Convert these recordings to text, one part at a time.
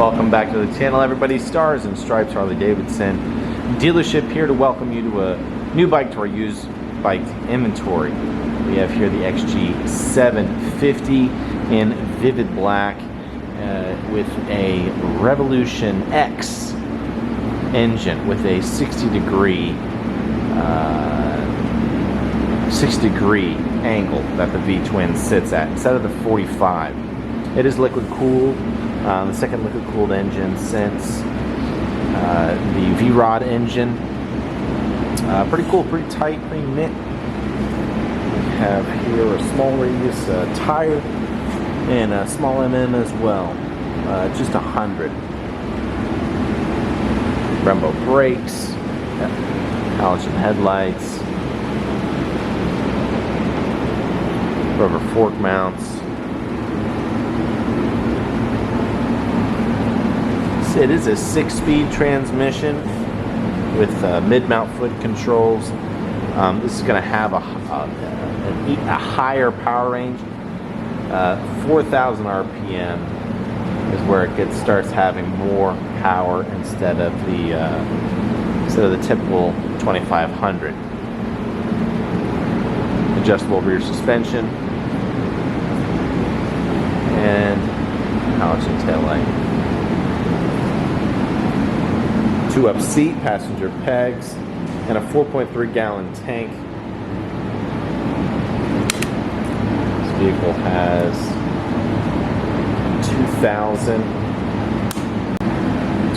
Welcome back to the channel, everybody. Stars and Stripes Harley-Davidson dealership here to welcome you to a new bike to our used bike inventory. We have here the XG750 in vivid black with a Revolution X engine with a 60 degree angle that the V-twin sits at instead of the 45. It is liquid cooled. The second liquid cooled engine since the V-Rod engine. Pretty cool, pretty tight, pretty knit. We have here a small radius tire and a small MM as well. Just 100. Brembo brakes, halogen headlights, rubber fork mounts. It is a 6-speed transmission with mid-mount foot controls. This is going to have a higher power range. 4,000 RPM is where it starts having more power instead of the typical 2,500. Adjustable rear suspension and halogen taillight. 2-up seat, passenger pegs, and a 4.3 gallon tank. This vehicle has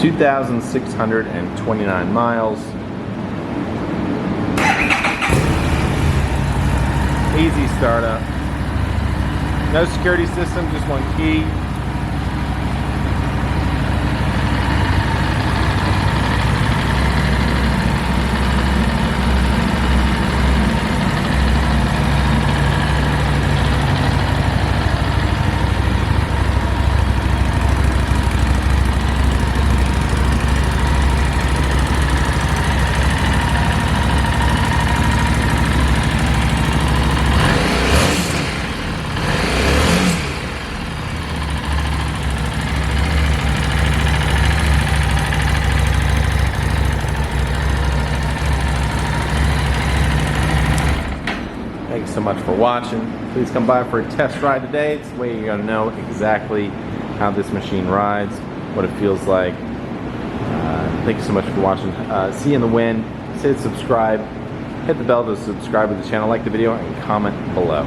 2,629 miles. Easy startup. No security system, just one key. Thanks so much for watching. Please come by for a test ride today. It's the way you're going to know exactly how this machine rides, what it feels like. Thank you so much for watching. See you in the wind. Hit subscribe. Hit the bell to subscribe to the channel. Like the video and comment below.